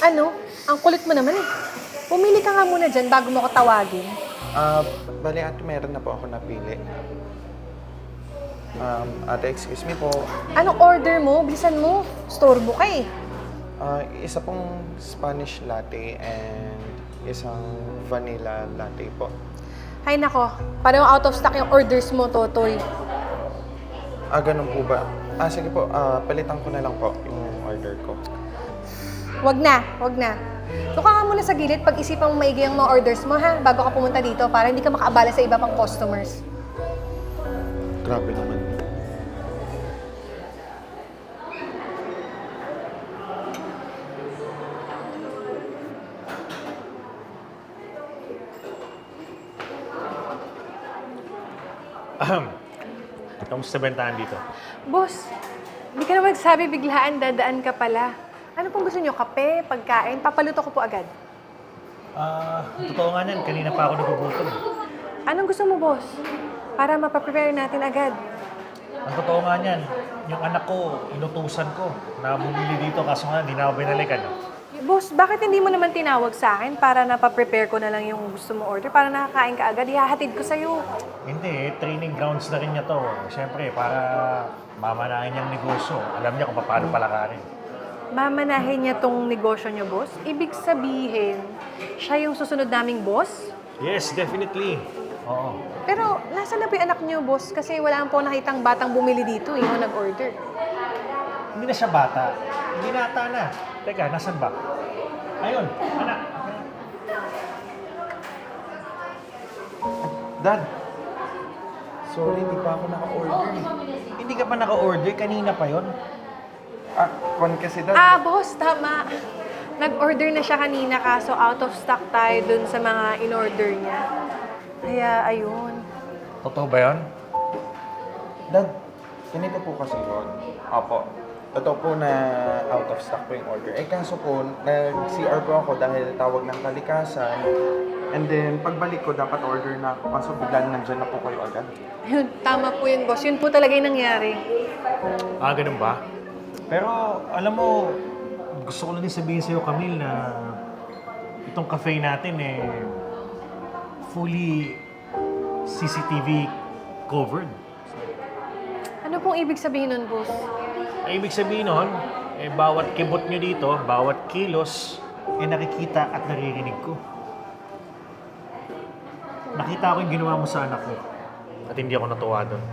Ano? Ang kulit mo naman eh. Pumili ka nga muna dyan bago mo ko tawagin. Bali ate, meron na po ako napili. Ate, excuse me po. Anong order mo? Bilisan mo. Storbo ka eh. Isa pong Spanish latte and isang vanilla latte po. Hay nako, pareho out of stock yung orders mo, Totoy. Ganun po ba? Sige po, palitan ko na lang po yung order ko. Wag na, wag na. Tuka nga muna sa gilid pag-isipan mo maigi ang mga orders mo ha, bago ka pumunta dito para hindi ka makaabala sa iba pang customers. Grabe naman. Kamusta bentahan dito? Boss, hindi ka naman sabi biglaan dadaan ka pala. Ano pong gusto nyo? Kape? Pagkain? Papaluto ko po agad. Totoo nga yan. Kanina pa ako nagugutom. Anong gusto mo, boss? Para mapaprepare natin agad. Ang totoo nga yan, yung anak ko, inutusan ko na bumili dito kaso nga, hindi na ako binalikan. Boss, bakit hindi mo naman tinawag sa akin para napaprepare ko na lang yung gusto mo order para nakakain ka agad? Ihahatid ko sa'yo. Hindi, training grounds na rin niya to. Siyempre, para mamanahin niyang negosyo. Alam niya kung paano palakarin. Mamanahin niya tong negosyo niyo, boss? Ibig sabihin, siya yung susunod naming boss? Yes, definitely. Oo. Pero, nasaan na po yung anak niyo, boss? Kasi wala po nakitang batang bumili dito, yung nag-order. Hindi na siya bata. Binata na. Teka, nasan ba? Ayun, anak. Dad, sorry, hindi pa ako naka-order. Hindi ka pa naka-order? Kanina pa yon. Kwan kasi dad. Boss, tama. Nag-order na siya kanina kaso out of stock tayo dun sa mga in-order niya. Kaya, ayun. Totoo ba yun? Dad, ganito po kasi yun. Opo. Totoo po na out of stock po yung order. Kaso po, nag-CR po ako dahil tawag ng kalikasan. And then, pagbalik ko, dapat order na ako. Kaso biglang nandyan na po kayo agad. Ayun, tama po yun, boss. Yun po talaga yung nangyari. Ganun ba? Pero, alam mo, gusto ko lang din sabihin sa'yo, Camille, na itong cafe natin fully CCTV covered. Ano pong ibig sabihin nun, boss? Ay, ibig sabihin nun, bawat kibot nyo dito, bawat kilos, nakikita at naririnig ko. Nakita ko yung ginawa mo sa anak ko at hindi ako natuwa doon.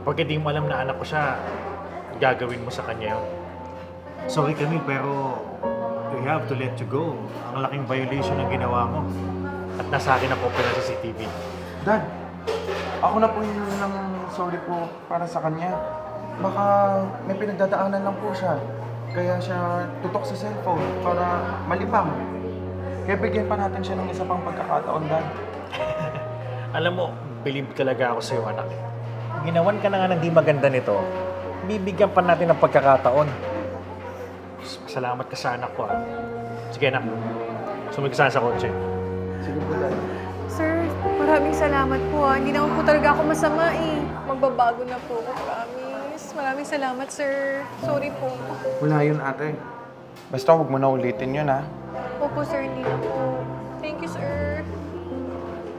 Pag hindi mo alam na anak ko siya, gagawin mo sa kanya yun. Sorry Camille, pero we have to let you go. Ang laking violation ng ginawa mo. At nasa akin ang copy ng CCTV. Dad, ako na po yung ng sorry po para sa kanya. Baka may pinagdadaanan lang po siya. Kaya siya tutok sa cellphone para malibang. Kaya bigyan pa natin siya ng isa pang pagkakataon, Dad. Alam mo, believe talaga ako sa'yo, anak. Ginawan ka na nga ng di maganda nito, bibigyan pa natin ng pagkakataon. Salamat ka sa anak ko, Sige, anak. Sumig ka sa kotse. Sige po, Dad. Sir, maraming salamat po Hindi naman po talaga ako masama eh. Magbabago na po ako, promise. Maraming salamat, sir. Sorry po. Wala yun, ate. Basta huwag mo na ulitin yun, ha? Opo, sir. Hindi na po. Thank you, sir.